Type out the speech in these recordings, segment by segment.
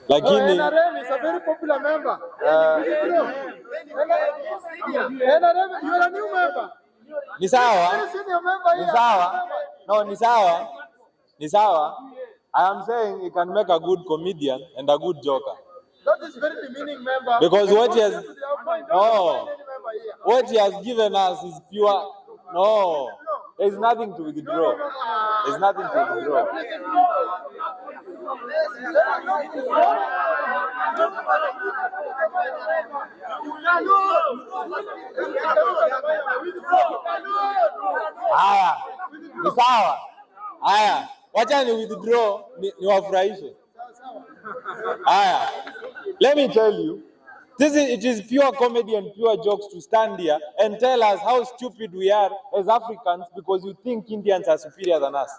Lakini NRM is a very popular member. NRM, you are a new member. Ni sawa? Ni sawa? No, ni sawa. Ni sawa. I am saying he can make a good comedian and a good joker. That is very demeaning, member. Because what he has given us is pure. No, there's nothing to withdraw. There's nothing to withdraw. Haya, ni sawa. Haya, wacha ni withdraw, ni wafurahishe. Haya, let me tell you, it is pure comedy and pure jokes to stand here and tell us how stupid we are as Africans because you think Indians are superior than us.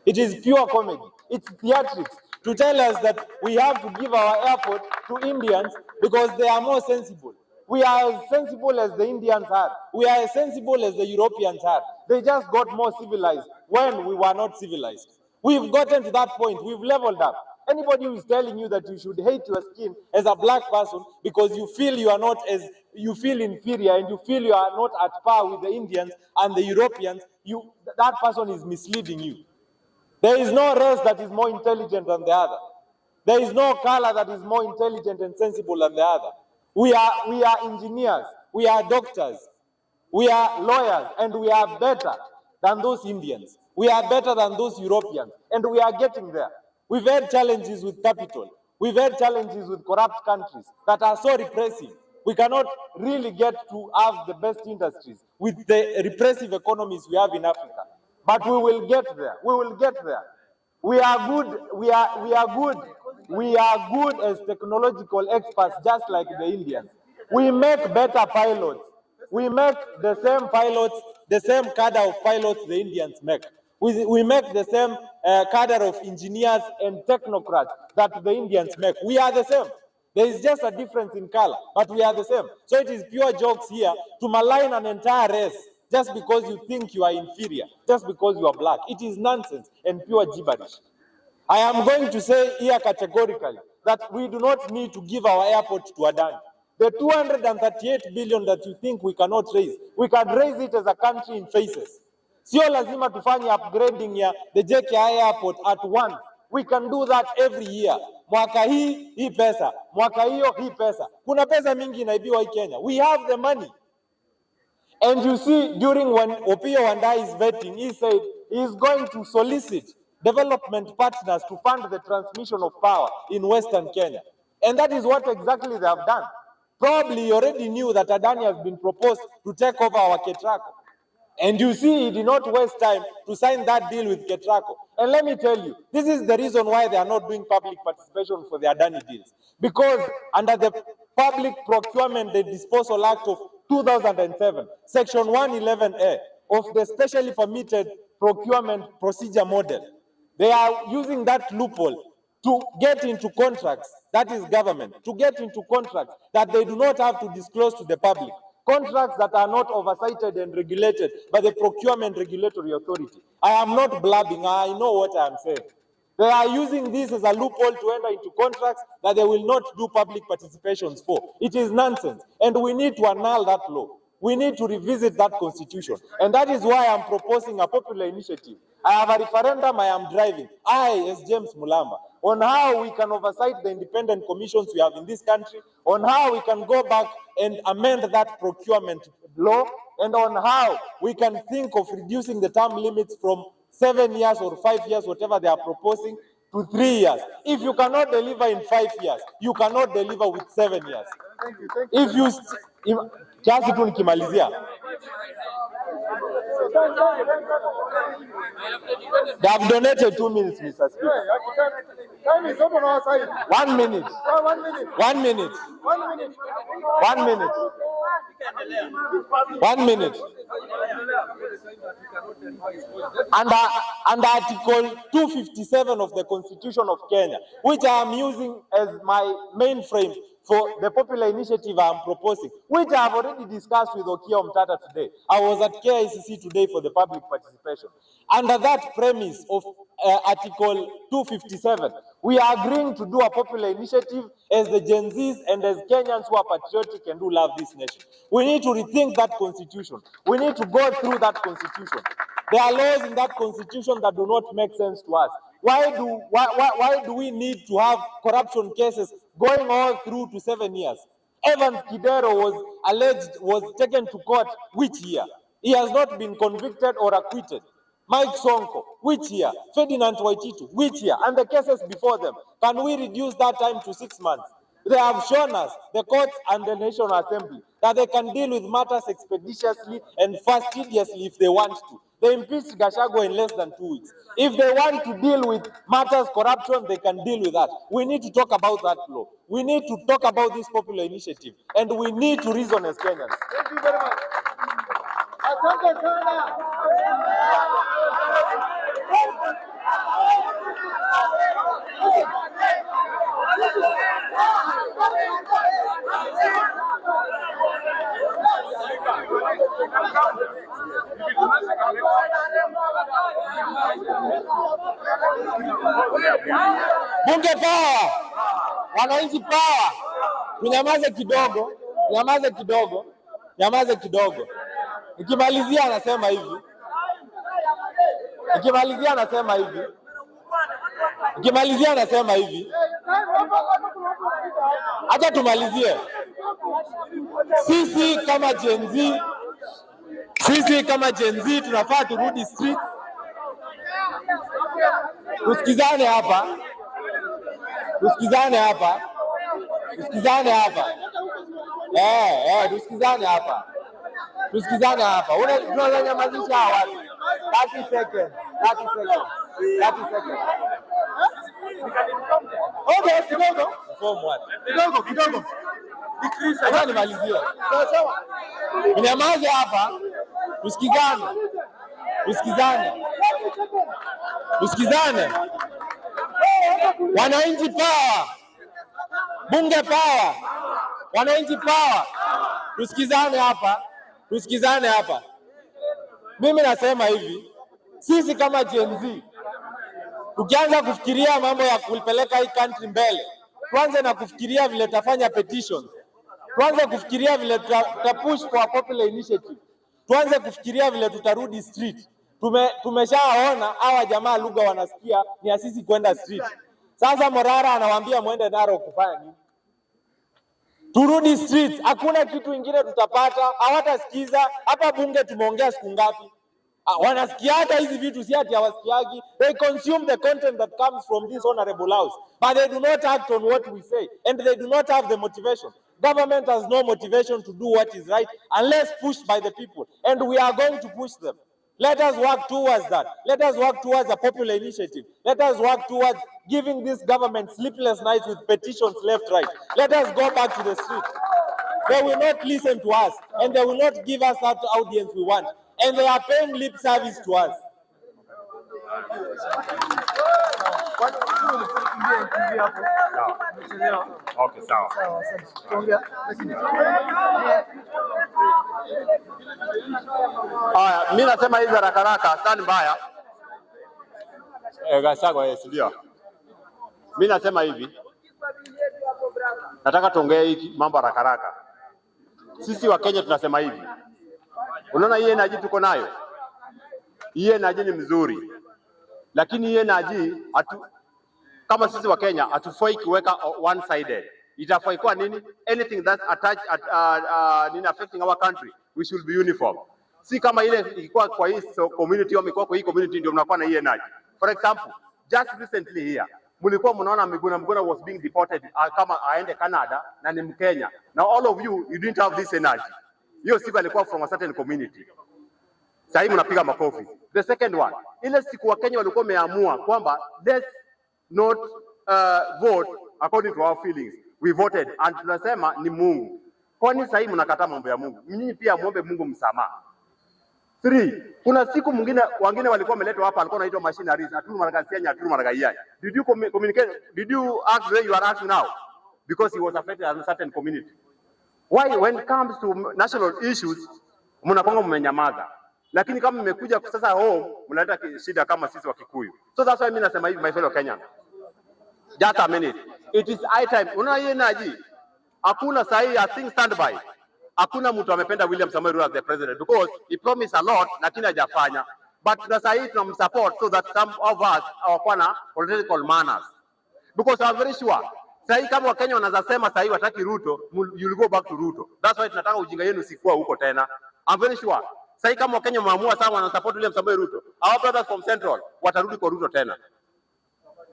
It is pure comedy. It's theatrics to tell us that we have to give our airport to Indians because they are more sensible. We are as sensible as the Indians are. We are as sensible as the Europeans are. They just got more civilized when we were not civilized. We've gotten to that point. We've leveled up. Anybody who is telling you that you should hate your skin as a black person because you feel you feel inferior and you feel you are not at par with the Indians and the Europeans, that person is misleading you. There is no race that is more intelligent than the other. There is no color that is more intelligent and sensible than the other. We are engineers, we are doctors, we are lawyers, and we are better than those Indians. We are better than those Europeans, and we are getting there. We've had challenges with capital. We've had challenges with corrupt countries that are so repressive. We cannot really get to have the best industries with the repressive economies we have in Africa. But we will get there. We will get there. We are good. We are good. We are good as technological experts, just like the Indians. We make better pilots. We make the same pilots, the same cadre of pilots the Indians make. We make the same cadre of engineers and technocrats that the Indians make. We are the same. There is just a difference in color, but we are the same. So it is pure jokes here to malign an entire race just because you think you are inferior, just because you are black. It is nonsense and pure gibberish. I am going to say here categorically that we do not need to give our airport to Adani. The 238 billion that you think we cannot raise, we can raise it as a country in phases. Sio lazima tufanye upgrading ya the JKI airport at once. We can do that every year. Mwaka hii pesa, mwaka hiyo hii pesa. Kuna pesa mingi inaibiwa hii Kenya. We have the money. And you see, during when Opiyo Wandayi is vetting, he said he is going to solicit development partners to fund the transmission of power in Western Kenya. And that is what exactly they have done. Probably you already knew that Adani has been proposed to take over our Ketraco. And you see, he did not waste time to sign that deal with Ketraco. And let me tell you, this is the reason why they are not doing public participation for the Adani deals. Because under the Public Procurement and Disposal Act of 2007, Section 111A of the Specially Permitted Procurement Procedure Model, they are using that loophole to get into contracts, that is government, to get into contracts that they do not have to disclose to the public. Contracts that are not oversighted and regulated by the Procurement Regulatory Authority. I am not blabbing, I know what I am saying. They are using this as a loophole to enter into contracts that they will not do public participations for. It is nonsense, and we need to annul that law. We need to revisit that constitution, and that is why I am proposing a popular initiative. I have a referendum I am driving, I as James Mulamba, on how we can oversight the independent commissions we have in this country, on how we can go back and amend that procurement law, and on how we can think of reducing the term limits from 7 years or 5 years, whatever they are proposing, to 3 years. If you cannot deliver in 5 years, you cannot deliver with 7 years. Thank you. If you kiasi tu nikimalizia, they have donated 2 minutes, Mr. Speaker. Time is up on our side. 1 minute. 1 minute. 1 minute. 1 minute. 1 minute. 1 minute. Under Article 257 of the Constitution of Kenya, which I am using as my mainframe for the popular initiative I am proposing, which I have already discussed with Okiya Omtata today. I was at KICC today for the public participation. under that premise of Article 257, we are agreeing to do a popular initiative as the Gen Zs and as Kenyans who are patriotic and who love this nation. We need to rethink that constitution. We need to go through that constitution. There are laws in that constitution that do not make sense to us. Why do we need to have corruption cases going all through to 7 years? Evans Kidero was taken to court which year? He has not been convicted or acquitted. Mike Sonko, which year? Ferdinand Waititu, which year? And the cases before them. Can we reduce that time to 6 months? They have shown us, the courts and the National Assembly, that they can deal with matters expeditiously and fastidiously if they want to. They impeached Gachagua in less than 2 weeks. If they want to deal with matters corruption, they can deal with that. We need to talk about that law. We need to talk about this popular initiative. And we need to reason as Kenyans. Thank you very much. Asante sana. Bunge power! Wananchi power! Tunyamaze kidogo, nyamaze kidogo, nyamaze kidogo. Nikimalizia anasema hivi. Nikimalizia anasema hivi. Acha tumalizie. Sisi kama Gen Z tunafaa turudi street. Tusikizane hapa. Tusikizane hapa. Tusikizane hapa. Tunanyamazisha hawa watu. 30 seconds. Okay, kidogo. Kidogo. Acha nimalizie. Sawa. Nyamaze hapa. Tusikizane. Wananchi power. Bunge power. Wananchi power. Tusikizane hapa. Mimi nasema hivi, sisi kama Gen Z tukianza kufikiria mambo ya kupeleka hii country mbele, tuanze na kufikiria vile tafanya petitions, tuanze kufikiria vile tutapush for a popular initiative, tuanze kufikiria vile tutarudi street. Tumeshaona hawa jamaa lugha wanasikia ni asisi kwenda street. Sasa Morara anawaambia muende Narok kufanya nini? Turudi streets, hakuna kitu ingine tutapata, hawatasikiza. Hapa bunge tumeongea siku ngapi? Wanasikia hata hizi vitu si ati hawasikiagi. They consume the content that comes from this honorable house, but they do not act on what we say, and they do not have the motivation. Government has no motivation to do what is right unless pushed by the people, and we are going to push them. Let us work towards that. Let us work towards a popular initiative. Let us work towards giving this government sleepless nights with petitions left, right. Let us go back to the street. They will not listen to us, and they will not give us that audience we want. And they are paying lip service to us. Okay, sawa. Haya, mimi nasema hizi haraka sana mbaya. Gachagua ndio. Mimi nasema hivi. Nataka tuongee hiki mambo haraka. Sisi wa Kenya tunasema hivi. Unaona hii energy tuko nayo? Hii energy ni mzuri. Lakini hii energy kama sisi wa Kenya hatufai kuweka one sided. Itafai kuwa nini? Anything that's attached affecting our country, we should be uniform. Si kama ile ilikuwa kwa hii community au imekuwa kwa hii community ndio mnakuwa na hii energy. For example, just recently here, mlikuwa mnaona Miguna was being deported kama aende Canada na ni Mkenya. Now all of you didn't have this energy. Hiyo siku alikuwa from a certain community. Sasa hivi mnapiga makofi. The second one, ile siku wa Kenya walikuwa wameamua kwamba let's not vote according to our feelings. We voted and tunasema ni Mungu. Kwani sasa hivi mnakataa mambo ya Mungu? Mnyinyi pia muombe Mungu msamaha. 3, kuna siku mwingine wengine walikuwa wameletwa hapa alikuwa anaitwa machineries aturu maragasianya aturu maragaiya. Did you communicate? Did you ask where you are asking now? Because he was affected as a certain community. Why when it comes to national issues mnaponga mmenyamaza? Lakini kama mmekuja sasa home mnaleta shida kama sisi wa Kikuyu. So that's why mimi nasema hivi, my fellow Kenyans. Just a minute. It is high time. Unaona hii energy. Hakuna sahi I think standby. Hakuna mtu amependa William Samoei Ruto as the president because he promised a lot lakini hajafanya. But sasa hii tunamsupport so that some of us hawakuwa na political manners. Because I'm very sure sahi kama Wakenya wanaweza sema sahi wataki Ruto, you'll go back to Ruto. That's why tunataka ujinga yenu sikuwa huko tena. I'm very sure sahi kama Wakenya wameamua sana wana support William Samoei Ruto, our brothers from Central watarudi kwa Ruto tena.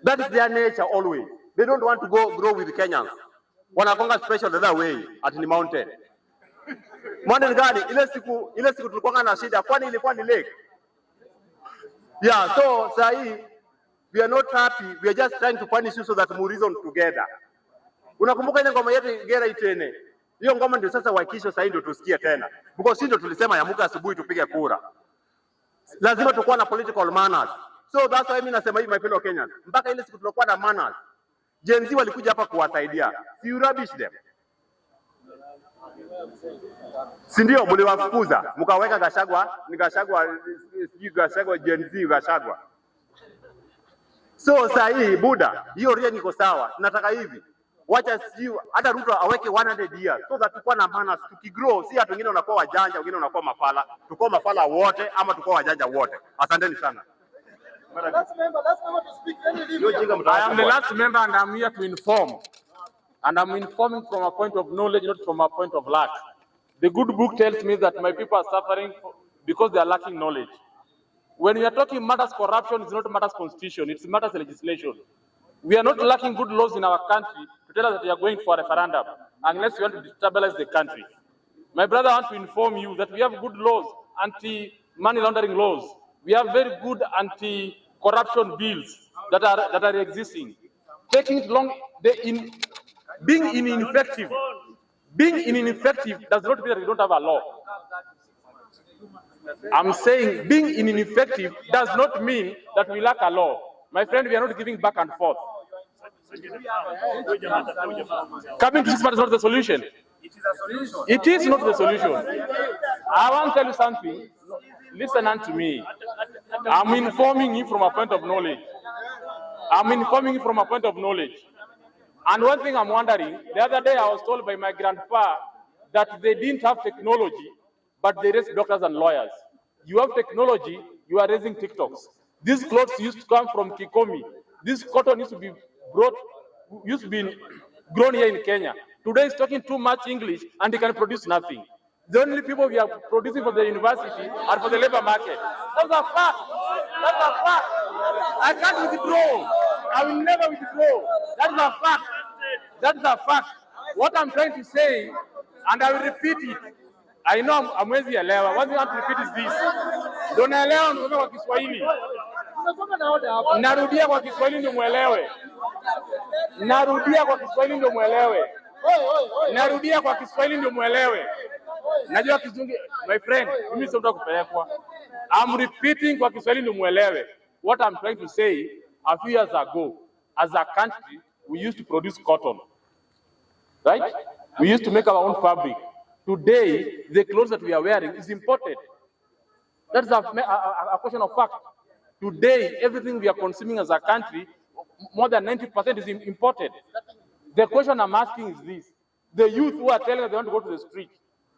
That is their nature always. They don't want to grow with Kenyans. Wanakonga special the other way at the mountain. Mountain gani? Ile siku tulikuwa na shida kwani ilikuwa ni lake. Yeah, so sahi we are not happy. We are just trying to punish you so that we reason together. Unakumbuka ile ngoma yetu Gera Itene? Hiyo ngoma ndio sasa Waikisho sahi ndio tusikie tena. Because sisi ndio tulisema yamuka asubuhi tupige kura. Lazima tukua na political manners. So that's why mimi nasema hivi my fellow Kenyans. Mpaka ile siku tulikuwa na manners. Genz walikuja hapa kuwasaidia. Si you rubbish them. Si ndio mliwafukuza, mkaweka Gachagua, Gachagua Genz Gachagua. So sasa hii buda, hiyo ria niko sawa. Tunataka hivi. Wacha sijui hata Ruto aweke 100 years so that tukua na manners, tukigrow si hatu wengine wanakuwa wajanja, wengine wanakuwa mafala. Tukua mafala wote ama tukua wajanja wote. Asanteni sana. Last member to speak. I am the last member and I'm here to inform. And I'm informing from a point of knowledge, not from a point of lack. The good book tells me that my people are suffering because they are lacking knowledge. When we are talking matters corruption, it's not matters constitution, it's matters legislation. We are not lacking good laws in our country to tell us that we are going for a referendum, unless we want to destabilize the country. My brother, I want to inform you that we have good laws, anti-money laundering laws. We have very good anti-corruption bills that are existing. Taking it long, being ineffective does not mean that we don't have a law. I'm saying being ineffective does not mean that we lack a law. My friend, we are not giving back and forth. Coming to this matter is not the solution. It is not the solution. I want to tell you something. Listen unto me. I'm informing you from a point of knowledge. And one thing I'm wondering, the other day I was told by my grandpa that they didn't have technology, but they raised doctors and lawyers. You have technology, you are raising TikToks. These clothes used to come from Kikomi. This cotton used to be grown here in Kenya. Today he's talking too much English and he can produce nothing. The only people we are producing for the university are for the labor market. That's a fact. I can't withdraw. I will never withdraw. That is a fact. What I'm trying to say, and I will repeat it. I know amwezi elewa. What I want to repeat is this. Donaelewa nisome kwa Kiswahili. Narudia kwa Kiswahili ndio muelewe. Najua Kizungu, my friend, mimi sio mtu kupelekwa. I'm repeating kwa Kiswahili ndio muelewe. What I'm trying to say, a few years ago, as a country, we used to produce cotton. Right? We used to make our own fabric. Today, the clothes that we are wearing is imported. That's a question of fact. Today, everything we are consuming as a country, more than 90% is imported. The question I'm asking is this. The youth who are telling us they want to go to the street,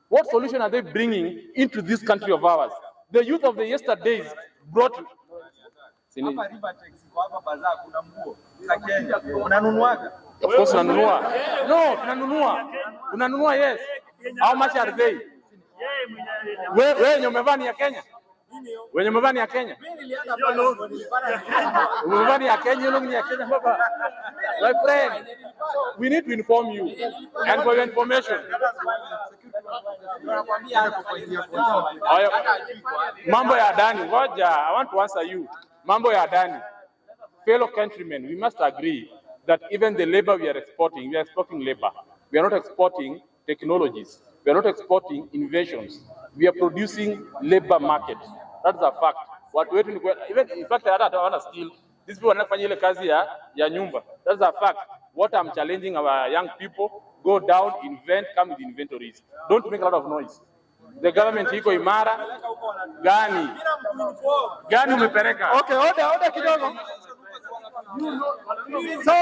what solution are they bringing into this country of ours? The youth of the yesterdays brought... Of course, tunanunua. No, tunanunua, yes. How much are they? Wewe umevaa ni ya Kenya? Wenye umevaa ni ya Kenya? Umevaa ni ya Kenya, yule ni ya Kenya baba. My friend, we need to inform you. And for your information. Mambo ya Adani, ngoja, I want to answer you. Mambo ya Adani. Fellow countrymen, we must agree that even the labor we are exporting labor. We are not exporting technologies. We are not exporting innovations. We are producing labor market. That's a fact. Watu wetu ni even in fact hata hawana skill. These people wanafanya ile kazi ya nyumba. That's a fact. What I'm challenging our young people, go down, invent, come with inventories. Don't make a lot of noise. The government iko imara. Gani umepeleka? Okay, order kidogo. So